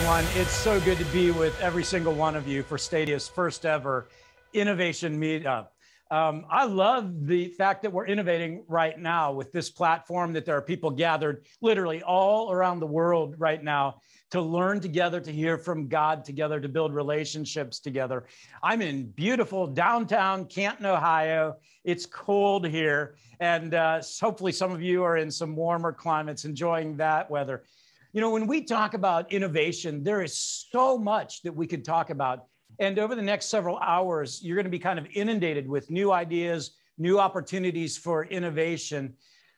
everyone. It's so good to be with every single one of you for Stadia's first ever innovation meetup. I love the fact that we're innovating right now with this platform, that there are people gathered literally all around the world right now to learn together, to hear from God together, to build relationships together. I'm in beautiful downtown Canton, Ohio. It's cold here, and hopefully some of you are in some warmer climates enjoying that weather. You know, when we talk about innovation, there is so much that we could talk about. And over the next several hours, you're going to be kind of inundated with new ideas, new opportunities for innovation.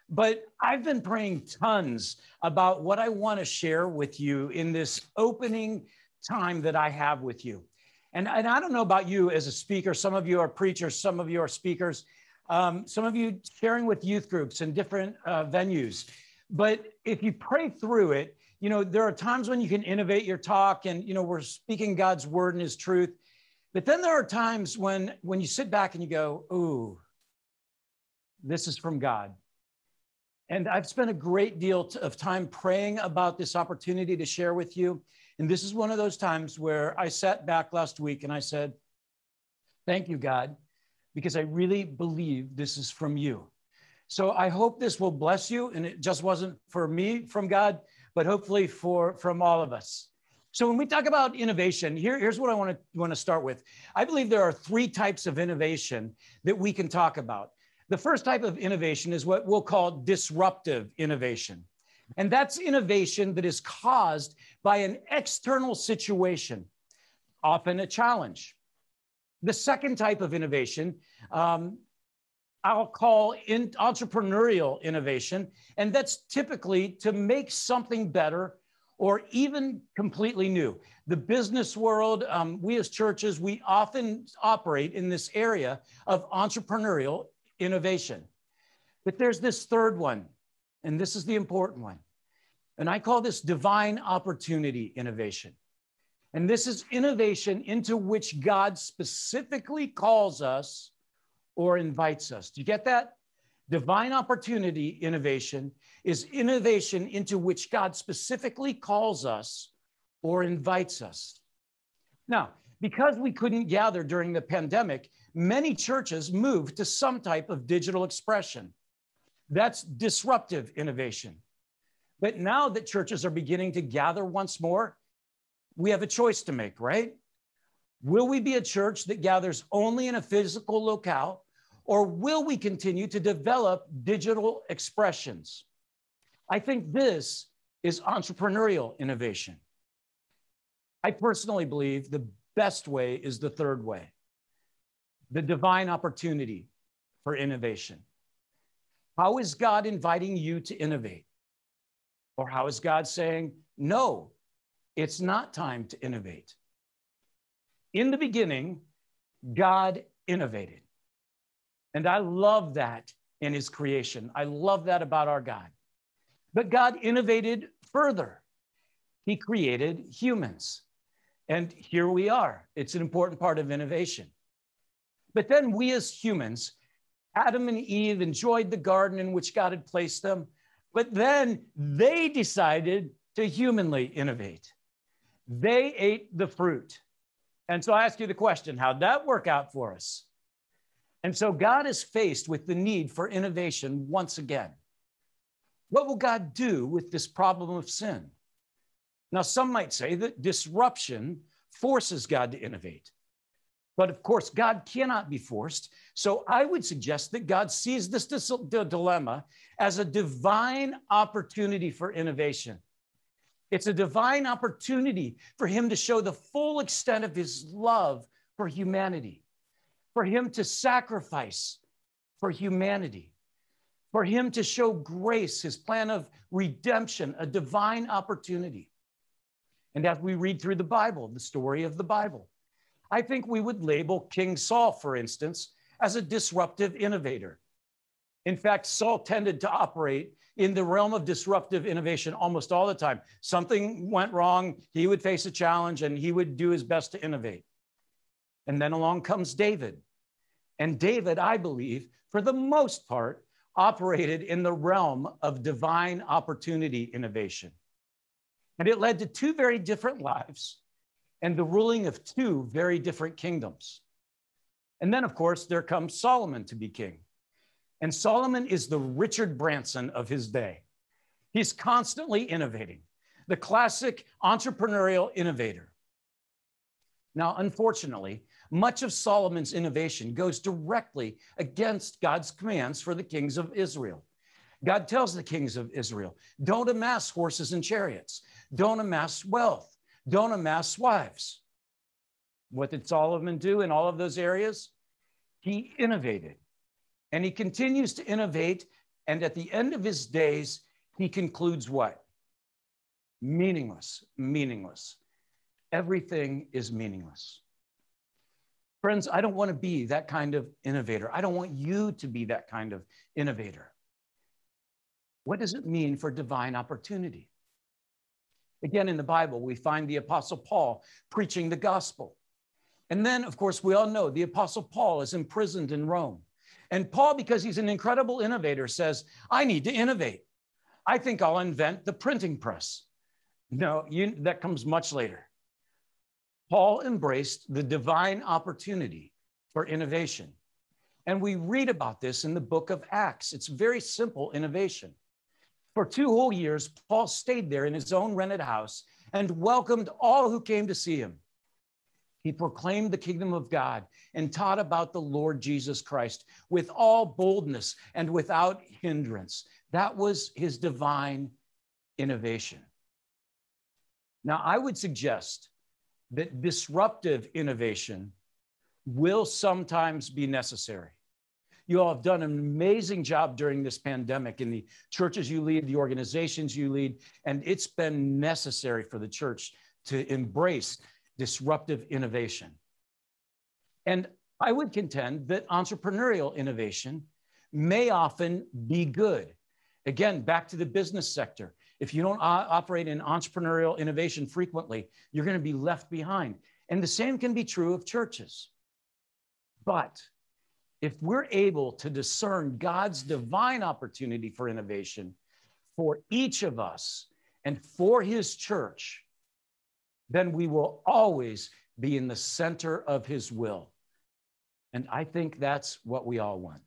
But I've been praying tons about what I want to share with you in this opening time that I have with you. And I don't know about you as a speaker. Some of you are preachers, some of you are speakers, some of you sharing with youth groups and different venues. But if you pray through it, you know, there are times when you can innovate your talk and, you know, we're speaking God's word and his truth. But then there are times when you sit back and you go, ooh, this is from God. And I've spent a great deal of time praying about this opportunity to share with you. And this is one of those times where I sat back last week and I said, thank you, God, because I really believe this is from you. So I hope this will bless you. And it just wasn't for me from God, but hopefully from all of us. So when we talk about innovation, here's what I want to start with. I believe there are three types of innovation that we can talk about. The first type of innovation is what we'll call disruptive innovation. And that's innovation that is caused by an external situation, often a challenge. The second type of innovation, I'll call entrepreneurial innovation, and that's typically to make something better or even completely new. The business world, we as churches, we often operate in this area of entrepreneurial innovation. But there's this third one, and this is the important one. And I call this divine opportunity innovation. And this is innovation into which God specifically calls us or invites us. Do you get that? Divine opportunity innovation is innovation into which God specifically calls us or invites us. Now, because we couldn't gather during the pandemic, many churches moved to some type of digital expression. That's disruptive innovation. But now that churches are beginning to gather once more, we have a choice to make, right? Will we be a church that gathers only in a physical locale, or will we continue to develop digital expressions? I think this is entrepreneurial innovation. I personally believe the best way is the third way, the divine opportunity for innovation. How is God inviting you to innovate? Or how is God saying, no, it's not time to innovate? In the beginning, God innovated. And I love that in his creation. I love that about our God. But God innovated further. He created humans. And here we are. It's an important part of innovation. But then we as humans, Adam and Eve enjoyed the garden in which God had placed them. But then they decided to humanly innovate. They ate the fruit. And so I ask you the question, how'd that work out for us? And so God is faced with the need for innovation once again. What will God do with this problem of sin? Now, some might say that disruption forces God to innovate. But of course, God cannot be forced. So I would suggest that God sees this dilemma as a divine opportunity for innovation. It's a divine opportunity for him to show the full extent of his love for humanity, for him to sacrifice for humanity, for him to show grace, his plan of redemption, a divine opportunity. And as we read through the Bible, the story of the Bible, I think we would label King Saul, for instance, as a disruptive innovator. In fact, Saul tended to operate in the realm of disruptive innovation almost all the time. Something went wrong, he would face a challenge, and he would do his best to innovate. And then along comes David. And David, I believe, for the most part, operated in the realm of divine opportunity innovation. And it led to two very different lives and the ruling of two very different kingdoms. And then, of course, there comes Solomon to be king. And Solomon is the Richard Branson of his day. He's constantly innovating, the classic entrepreneurial innovator. Now, unfortunately, much of Solomon's innovation goes directly against God's commands for the kings of Israel. God tells the kings of Israel, don't amass horses and chariots, don't amass wealth, don't amass wives. What did Solomon do in all of those areas? He innovated, and he continues to innovate, and at the end of his days, he concludes what? Meaningless, meaningless. Everything is meaningless. Friends, I don't want to be that kind of innovator. I don't want you to be that kind of innovator. What does it mean for divine opportunity? Again, in the Bible, we find the Apostle Paul preaching the gospel. And then, of course, we all know the Apostle Paul is imprisoned in Rome. And Paul, because he's an incredible innovator, says, I need to innovate. I think I'll invent the printing press. No, that comes much later. Paul embraced the divine opportunity for innovation. And we read about this in the book of Acts. It's very simple innovation. For 2 whole years, Paul stayed there in his own rented house and welcomed all who came to see him. He proclaimed the kingdom of God and taught about the Lord Jesus Christ with all boldness and without hindrance. That was his divine innovation. Now, I would suggest that disruptive innovation will sometimes be necessary. You all have done an amazing job during this pandemic in the churches you lead, the organizations you lead, and it's been necessary for the church to embrace disruptive innovation. And I would contend that entrepreneurial innovation may often be good. Again, back to the business sector. If you don't operate in entrepreneurial innovation frequently, you're going to be left behind. And the same can be true of churches. But if we're able to discern God's divine opportunity for innovation for each of us and for his church, then we will always be in the center of his will. And I think that's what we all want.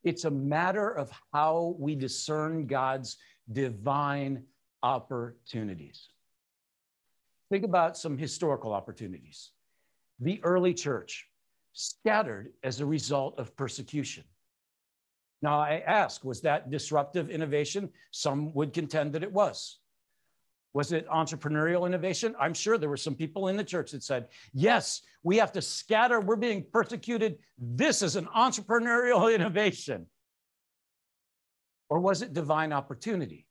It's a matter of how we discern God's divine opportunities. Think about some historical opportunities. The early church, scattered as a result of persecution. Now, I ask, was that disruptive innovation? Some would contend that it was. Was it entrepreneurial innovation? I'm sure there were some people in the church that said, yes, we have to scatter. We're being persecuted. This is an entrepreneurial innovation. Or was it divine opportunity?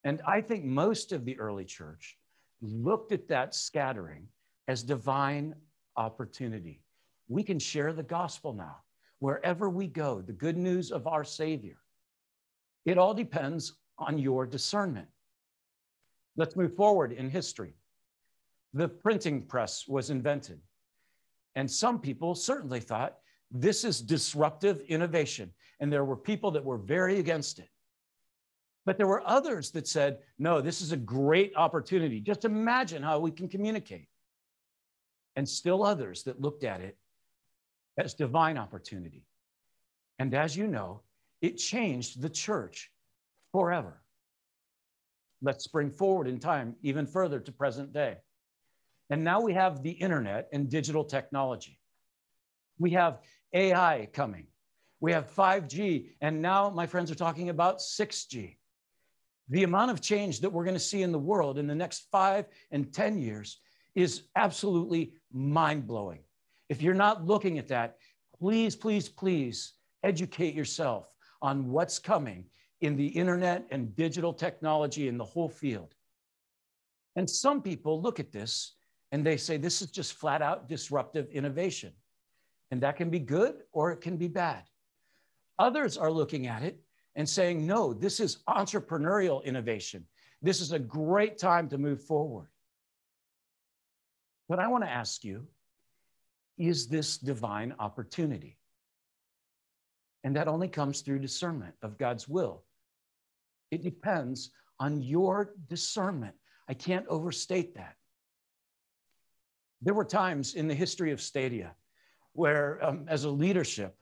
And I think most of the early church looked at that scattering as divine opportunity. We can share the gospel now wherever we go, the good news of our Savior. It all depends on your discernment. Let's move forward in history. The printing press was invented. And some people certainly thought this is disruptive innovation. And there were people that were very against it. But there were others that said, no, this is a great opportunity. Just imagine how we can communicate. And still others that looked at it as divine opportunity. And as you know, it changed the church forever. Let's spring forward in time even further to present day. And now we have the internet and digital technology. We have AI coming. We have 5G. And now my friends are talking about 6G. The amount of change that we're going to see in the world in the next 5 and 10 years is absolutely mind-blowing. If you're not looking at that, please, please, please educate yourself on what's coming in the internet and digital technology in the whole field. And some people look at this and they say, this is just flat out disruptive innovation. And that can be good or it can be bad. Others are looking at it and saying, no, this is entrepreneurial innovation. This is a great time to move forward. But I want to ask you, is this divine opportunity? And that only comes through discernment of God's will. It depends on your discernment. I can't overstate that. There were times in the history of Stadia where, as a leadership,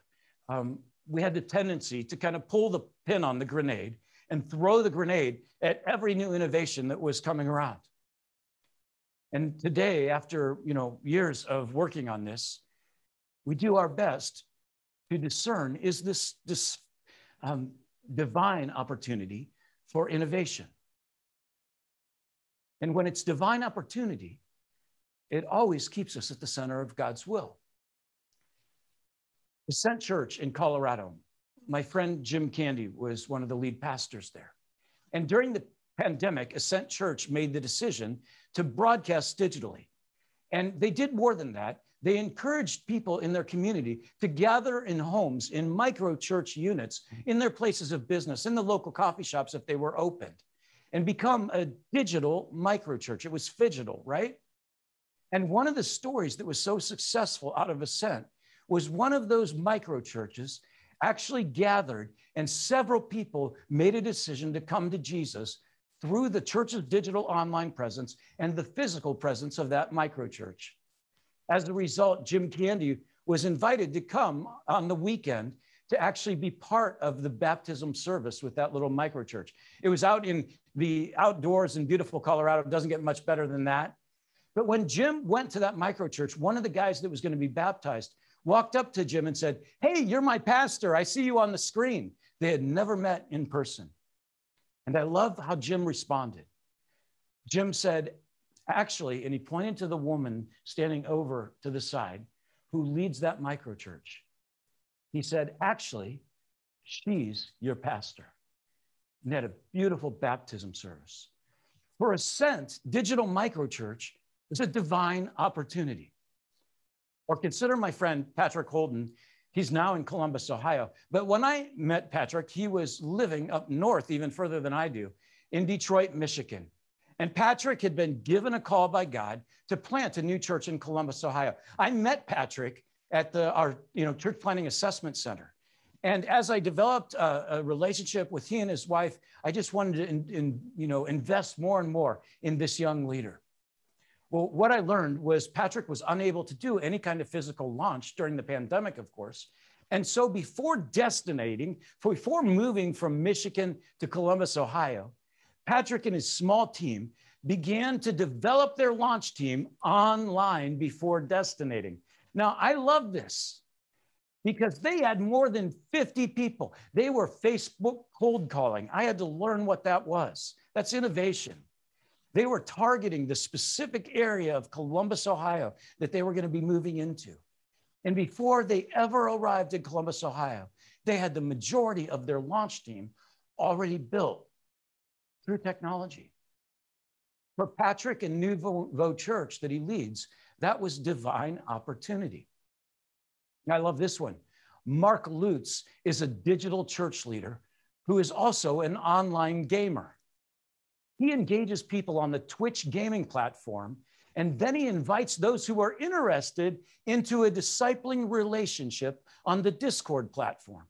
we had the tendency to kind of pull the pin on the grenade and throw the grenade at every new innovation that was coming around. And today, after years of working on this, we do our best to discern, is this divine opportunity for innovation? And when it's divine opportunity, it always keeps us at the center of God's will. Ascent Church in Colorado, my friend Jim Candy was one of the lead pastors there. And during the pandemic, Ascent Church made the decision to broadcast digitally. And they did more than that. They encouraged people in their community to gather in homes, in micro church units, in their places of business, in the local coffee shops if they were opened, and become a digital micro church. It was phygital, right? And one of the stories that was so successful out of Ascent was one of those micro churches actually gathered, and several people made a decision to come to Jesus through the church's digital online presence and the physical presence of that micro church. As a result, Jim Candy was invited to come on the weekend to actually be part of the baptism service with that little micro church. It was out in the outdoors in beautiful Colorado. It doesn't get much better than that. But when Jim went to that micro church, one of the guys that was going to be baptized walked up to Jim and said, "Hey, you're my pastor. I see you on the screen." They had never met in person. And I love how Jim responded. Jim said, actually, and he pointed to the woman standing over to the side who leads that micro church. He said, actually, she's your pastor. And they had a beautiful baptism service. For Ascent, digital micro church is a divine opportunity. Or consider my friend, Patrick Holden. He's now in Columbus, Ohio. But when I met Patrick, he was living up north, even further than I do, in Detroit, Michigan. And Patrick had been given a call by God to plant a new church in Columbus, Ohio. I met Patrick at our church planting assessment center. And as I developed a relationship with he and his wife, I just wanted to invest more and more in this young leader. Well, what I learned was Patrick was unable to do any kind of physical launch during the pandemic, of course. And so before moving from Michigan to Columbus, Ohio, Patrick and his small team began to develop their launch team online before destinating. Now, I love this because they had more than 50 people. They were Facebook cold calling. I had to learn what that was. That's innovation. They were targeting the specific area of Columbus, Ohio that they were going to be moving into. And before they ever arrived in Columbus, Ohio, they had the majority of their launch team already built through technology. For Patrick and Nouveau Church that he leads, that was divine opportunity. And I love this one. Mark Lutz is a digital church leader who is also an online gamer. He engages people on the Twitch gaming platform, and then he invites those who are interested into a discipling relationship on the Discord platform.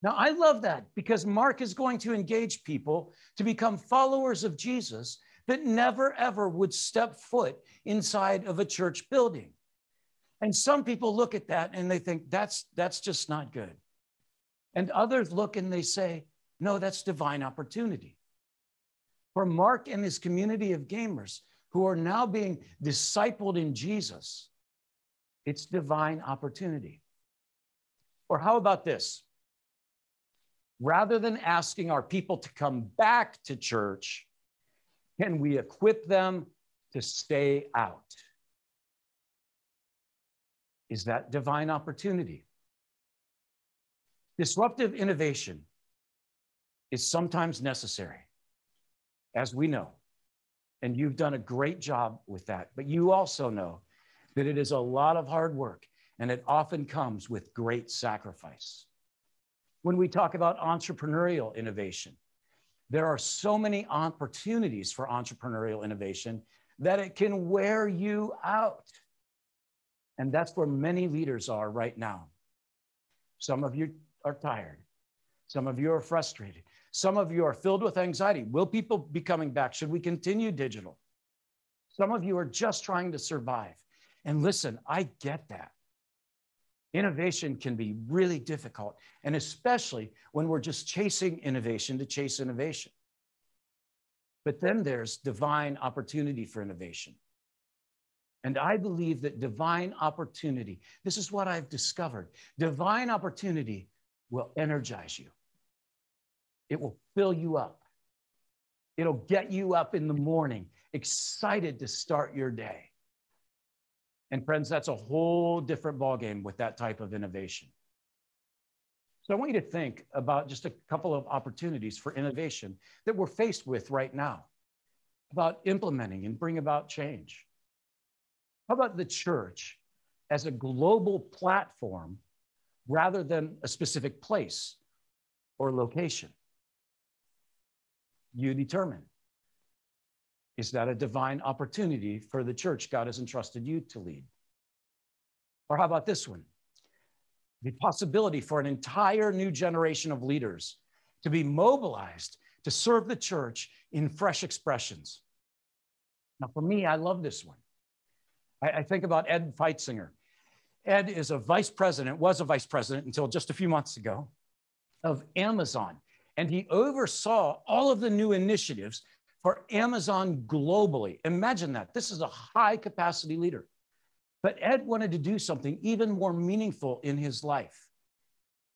Now, I love that because Mark is going to engage people to become followers of Jesus that never, ever would step foot inside of a church building. And some people look at that and they think that's just not good. And others look and they say, no, that's divine opportunity. For Mark and his community of gamers who are now being discipled in Jesus, it's divine opportunity. Or how about this? Rather than asking our people to come back to church, can we equip them to stay out? Is that divine opportunity? Disruptive innovation is sometimes necessary, as we know, and you've done a great job with that, but you also know that it is a lot of hard work and it often comes with great sacrifice. When we talk about entrepreneurial innovation, there are so many opportunities for entrepreneurial innovation that it can wear you out. And that's where many leaders are right now. Some of you are tired. Some of you are frustrated. Some of you are filled with anxiety. Will people be coming back? Should we continue digital? Some of you are just trying to survive. And listen, I get that. Innovation can be really difficult, and especially when we're just chasing innovation to chase innovation. But then there's divine opportunity for innovation. And I believe that divine opportunity, this is what I've discovered, divine opportunity will energize you. It will fill you up. It'll get you up in the morning, excited to start your day. And friends, that's a whole different ballgame with that type of innovation. So I want you to think about just a couple of opportunities for innovation that we're faced with right now, about implementing and bring about change. How about the church as a global platform rather than a specific place or location? You determine. Is that a divine opportunity for the church God has entrusted you to lead? Or how about this one? The possibility for an entire new generation of leaders to be mobilized to serve the church in fresh expressions. Now, for me, I love this one. I think about Ed Feitzinger. Ed is was a vice president until just a few months ago of Amazon. And he oversaw all of the new initiatives for Amazon globally. Imagine that. This is a high capacity leader. But Ed wanted to do something even more meaningful in his life.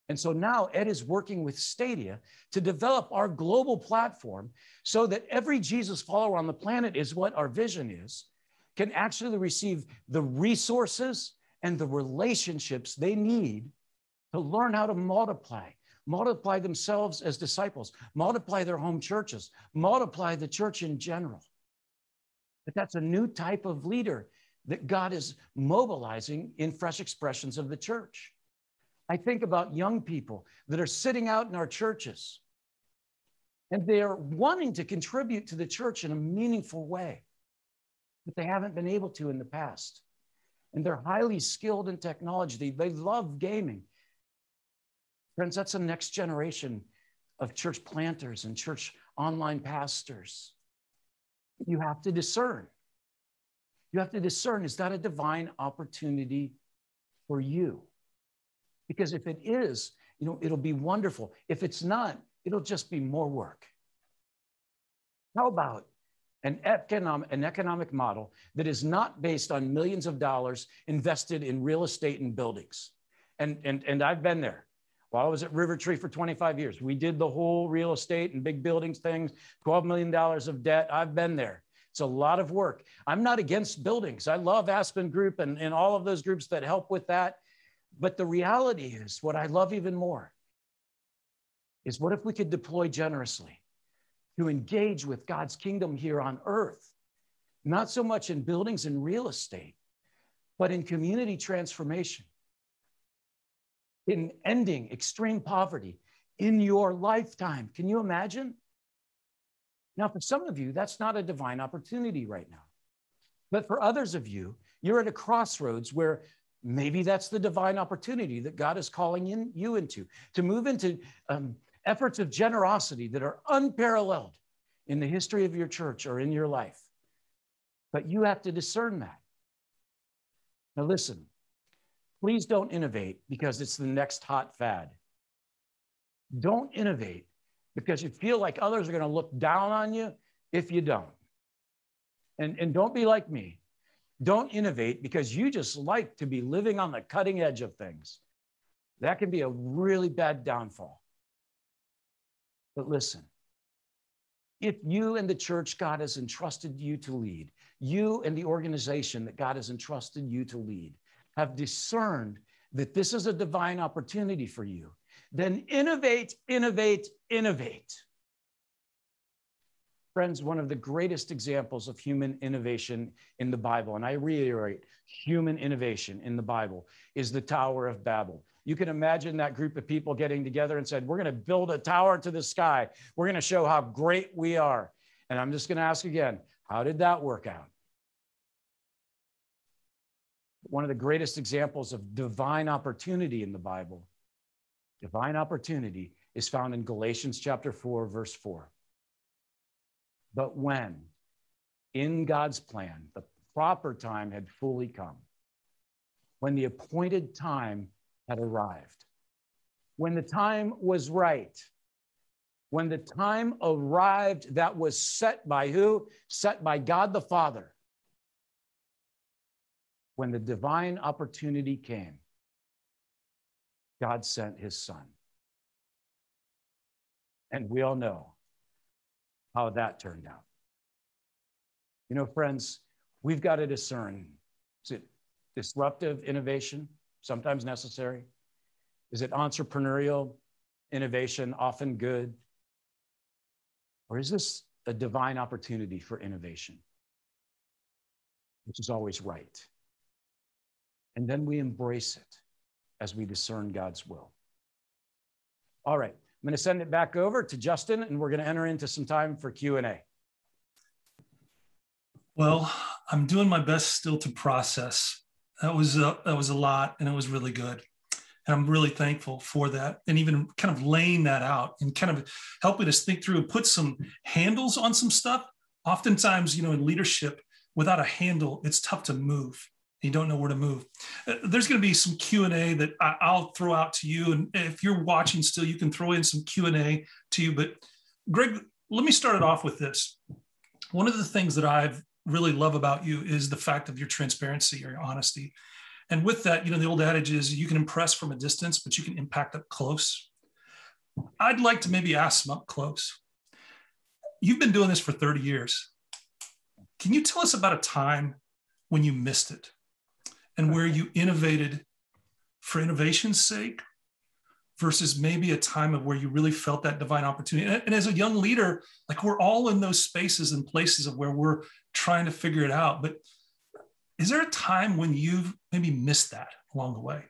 And so now Ed is working with Stadia to develop our global platform so that every Jesus follower on the planet, is what our vision is, can actually receive the resources and the relationships they need to learn how to multiply themselves as disciples, multiply their home churches, multiply the church in general. But that's a new type of leader that God is mobilizing in fresh expressions of the church. I think about young people that are sitting out in our churches, and they are wanting to contribute to the church in a meaningful way, but they haven't been able to in the past. And they're highly skilled in technology. They love gaming. Friends, that's the next generation of church planters and church online pastors. You have to discern. You have to discern, is that a divine opportunity for you? Because if it is, it'll be wonderful. If it's not, it'll just be more work. How about an economic model that is not based on millions of dollars invested in real estate and buildings? And I've been there. While I was at River Tree for 25 years, we did the whole real estate and big buildings things, $12 million of debt. I've been there. It's a lot of work. I'm not against buildings. I love Aspen Group and all of those groups that help with that. But the reality is, what I love even more is, what if we could deploy generously to engage with God's kingdom here on earth, not so much in buildings and real estate, but in community transformation, in ending extreme poverty in your lifetime. Can you imagine? Now, for some of you, that's not a divine opportunity right now. But for others of you, you're at a crossroads where maybe that's the divine opportunity that God is calling you into, to move into efforts of generosity that are unparalleled in the history of your church or in your life. But you have to discern that. Now listen, please don't innovate because it's the next hot fad. Don't innovate because you feel like others are going to look down on you if you don't. And don't be like me. Don't innovate because you just like to be living on the cutting edge of things. That can be a really bad downfall. But listen, if you and the church God has entrusted you to lead, you and the organization that God has entrusted you to lead, have discerned that this is a divine opportunity for you, then innovate, innovate, innovate. Friends, one of the greatest examples of human innovation in the Bible, and I reiterate, human innovation in the Bible, is the Tower of Babel. You can imagine that group of people getting together and said, we're going to build a tower to the sky. We're going to show how great we are. And I'm just going to ask again, how did that work out? One of the greatest examples of divine opportunity in the Bible, divine opportunity, is found in Galatians chapter 4, verse 4. But when, in God's plan, the proper time had fully come, when the appointed time had arrived, when the time was right, when the time arrived that was set by who? Set by God the Father. When the divine opportunity came, God sent his son. And we all know how that turned out. You know, friends, we've got to discern. Is it disruptive innovation, sometimes necessary? Is it entrepreneurial innovation, often good? Or is this a divine opportunity for innovation, which is always right? And then we embrace it as we discern God's will. All right, I'm going to send it back over to Justin, and we're going to enter into some time for Q&A. Well, I'm doing my best still to process. That was a lot, and it was really good. And I'm really thankful for that, and even kind of laying that out and kind of helping us think through and put some handles on some stuff. Oftentimes, you know, in leadership, without a handle, it's tough to move. You don't know where to move. There's going to be some Q&A that I'll throw out to you. And if you're watching still, you can throw in some Q&A to you. But Greg, let me start it off with this. One of the things that I've really love about you is the fact of your transparency or your honesty. And with that, you know, the old adage is you can impress from a distance, but you can impact up close. I'd like to maybe ask some up close. You've been doing this for 30 years. Can you tell us about a time when you missed it and where you innovated for innovation's sake versus maybe a time of where you really felt that divine opportunity? And as a young leader, like, we're all in those spaces and places of where we're trying to figure it out. But is there a time when you've maybe missed that along the way?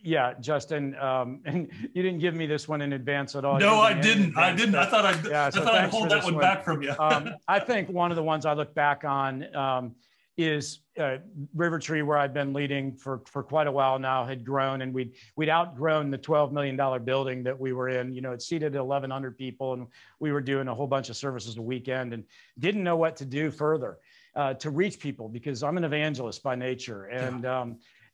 Yeah, Justin, and you didn't give me this one in advance at all. No, I didn't. I thought I'd hold that one back from you. I think one of the ones I look back on is River Tree, where I've been leading for quite a while now, had grown, and we'd outgrown the $12 million building that we were in. You know, it seated 1,100 people, and we were doing a whole bunch of services a weekend and didn't know what to do further to reach people, because I'm an evangelist by nature.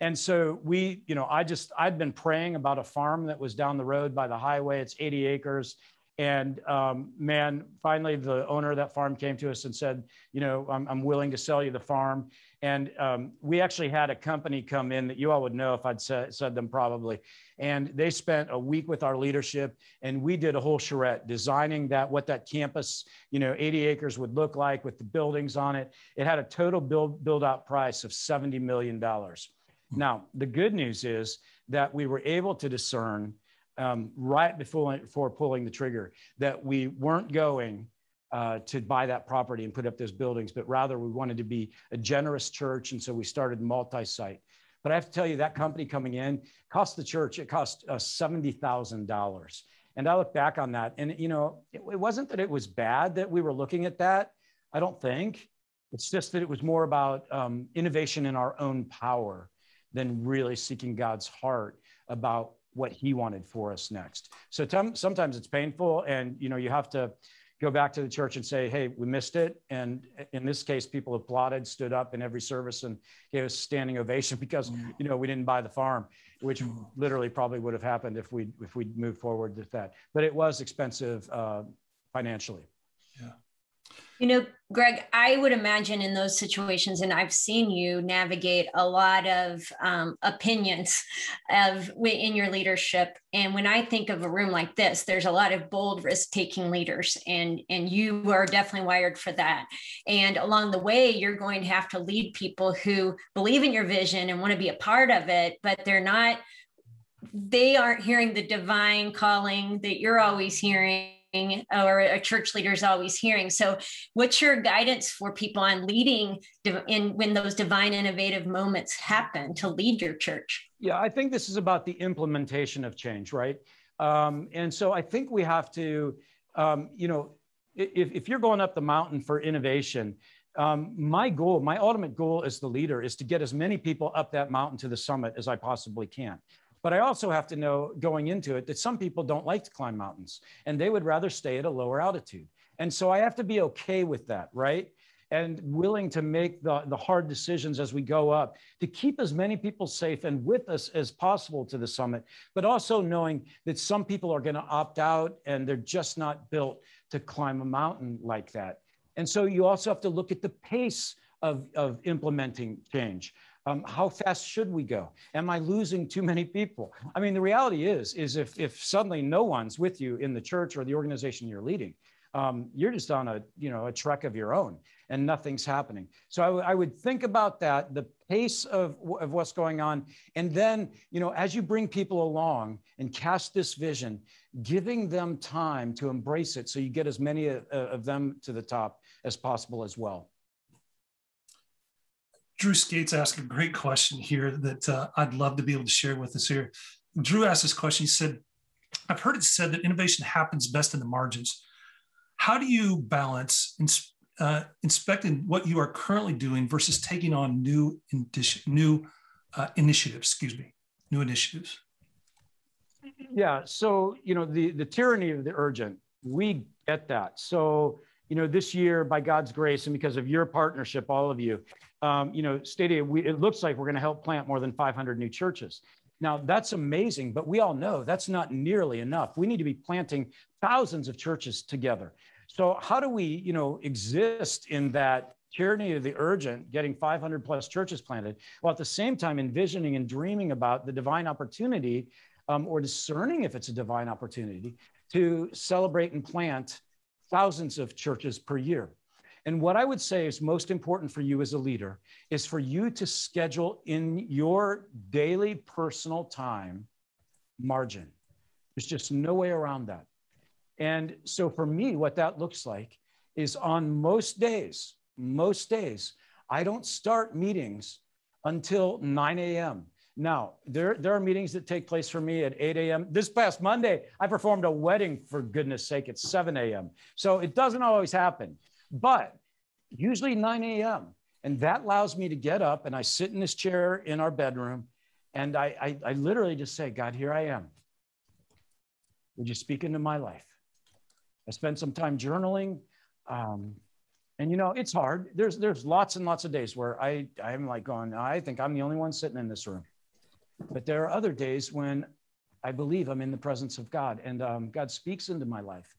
And so we, you know, I'd been praying about a farm that was down the road by the highway. It's 80 acres. And man, finally the owner of that farm came to us and said, you know, I'm willing to sell you the farm. And we actually had a company come in that you all would know if I'd said them probably. And they spent a week with our leadership, and we did a whole charrette designing what that campus, you know, 80 acres would look like with the buildings on it. It had a total build out price of $70 million. Now, the good news is that we were able to discern right before pulling the trigger that we weren't going to buy that property and put up those buildings, but rather we wanted to be a generous church. And so we started multi-site. But I have to tell you, that company coming in cost the church, it cost $70,000. And I look back on that, and, you know, it wasn't that it was bad that we were looking at that. I don't think. It's just that it was more about innovation in our own power than really seeking God's heart about what he wanted for us next. So sometimes it's painful, and, you know, you have to go back to the church and say, hey, we missed it. And in this case, people applauded, stood up in every service and gave us a standing ovation because, you know, we didn't buy the farm, which literally probably would have happened if we'd moved forward with that. But it was expensive financially. Yeah. You know, Greg, I would imagine in those situations, and I've seen you navigate a lot of opinions in your leadership. And when I think of a room like this, there's a lot of bold, risk-taking leaders, and you are definitely wired for that. And along the way, you're going to have to lead people who believe in your vision and want to be a part of it, but they aren't hearing the divine calling that you're always hearing, or a church leader is always hearing. So what's your guidance for people on leading when those divine innovative moments happen to lead your church? Yeah, I think this is about the implementation of change, right? And so I think we have to, you know, if you're going up the mountain for innovation, my ultimate goal as the leader is to get as many people up that mountain to the summit as I possibly can. But I also have to know going into it that some people don't like to climb mountains and they would rather stay at a lower altitude. And so I have to be okay with that, right? And willing to make the hard decisions as we go up to keep as many people safe and with us as possible to the summit, but also knowing that some people are going to opt out and they're just not built to climb a mountain like that. And so you also have to look at the pace of implementing change. How fast should we go? Am I losing too many people? I mean, the reality is if suddenly no one's with you in the church or the organization you're leading, you're just on a trek of your own and nothing's happening. So I would think about that, the pace of what's going on. And then, as you bring people along and cast this vision, giving them time to embrace it so you get as many of them to the top as possible as well. Drew Skates asked a great question here that I'd love to be able to share with us here. Drew asked this question. He said, I've heard it said that innovation happens best in the margins. How do you balance inspecting what you are currently doing versus taking on new initiatives? Yeah. So, the tyranny of the urgent, we get that. So, this year, by God's grace and because of your partnership, all of you, Stadia, it looks like we're going to help plant more than 500 new churches. Now, that's amazing, but we all know that's not nearly enough. We need to be planting thousands of churches together. So how do we, exist in that tyranny of the urgent, getting 500 plus churches planted, while at the same time envisioning and dreaming about the divine opportunity or discerning if it's a divine opportunity to celebrate and plant thousands of churches per year? And what I would say is most important for you as a leader is for you to schedule in your daily personal time margin. There's just no way around that. And so for me, what that looks like is on most days, I don't start meetings until 9 a.m. Now, there are meetings that take place for me at 8 a.m. This past Monday, I performed a wedding, for goodness sake, at 7 a.m. So it doesn't always happen, but usually 9 a.m. And that allows me to get up and I sit in this chair in our bedroom and I literally just say, God, here I am. Would you speak into my life? I spent some time journaling. And it's hard. There's lots and lots of days where I'm like going, I think I'm the only one sitting in this room. But there are other days when I believe I'm in the presence of God and God speaks into my life.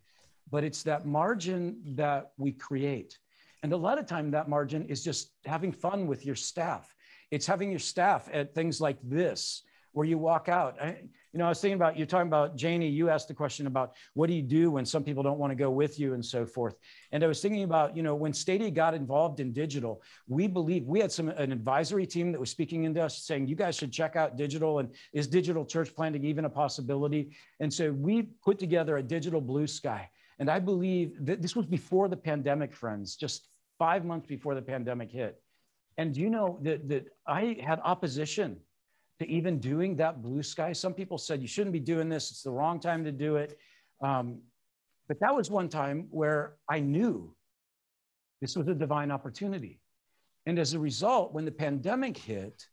But it's that margin that we create. And a lot of time that margin is just having fun with your staff. It's having your staff at things like this, where you walk out. I was thinking about, you're talking about, Janie, you asked the question about what do you do when some people don't want to go with you and so forth. And I was thinking about, when Stadia got involved in digital, we had an advisory team that was speaking into us saying, you guys should check out digital, and is digital church planting even a possibility? And so we put together a digital blue sky. And I believe that this was before the pandemic, friends, just 5 months before the pandemic hit. And do you know that I had opposition to even doing that blue sky? Some people said, you shouldn't be doing this. It's the wrong time to do it. But that was one time where I knew this was a divine opportunity. And as a result, when the pandemic hit,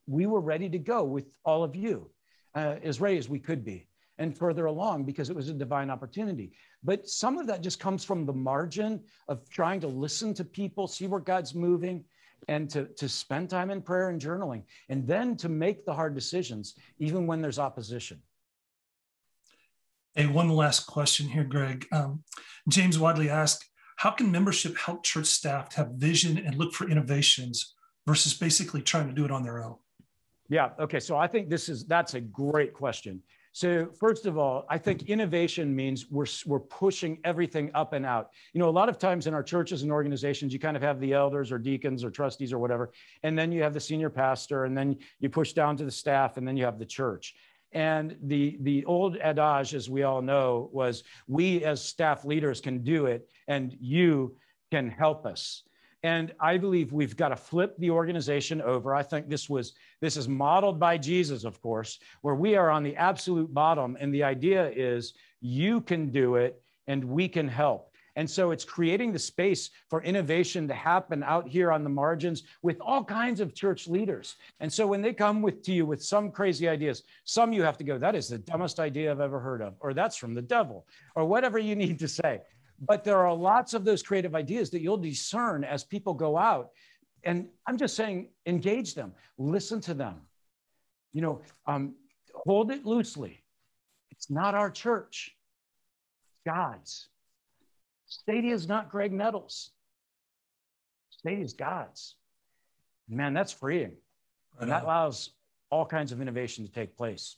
we were ready to go with all of you, as ready as we could be and further along, because it was a divine opportunity. But some of that just comes from the margin of trying to listen to people, see where God's moving, and to spend time in prayer and journaling, and then to make the hard decisions, even when there's opposition. Hey, one last question here, Greg. James Wadley asked, how can membership help church staff to have vision and look for innovations versus basically trying to do it on their own? Yeah, okay, so I think that's a great question. So first of all, I think innovation means we're pushing everything up and out. A lot of times in our churches and organizations, you kind of have the elders or deacons or trustees or whatever, and then you have the senior pastor, and then you push down to the staff, and then you have the church. And the old adage, as we all know, was we as staff leaders can do it, and you can help us. And I believe we've got to flip the organization over. I think this is modeled by Jesus, of course, where we are on the absolute bottom. And the idea is you can do it and we can help. And so it's creating the space for innovation to happen out here on the margins with all kinds of church leaders. And so when they come to you with some crazy ideas, some you have to go, that is the dumbest idea I've ever heard of, or that's from the devil, or whatever you need to say. But there are lots of those creative ideas that you'll discern as people go out. And I'm just saying, engage them, listen to them, hold it loosely. It's not our church, it's God's. Stadia is not Greg Nettle's. Stadia is God's. Man, that's freeing. And that allows all kinds of innovation to take place.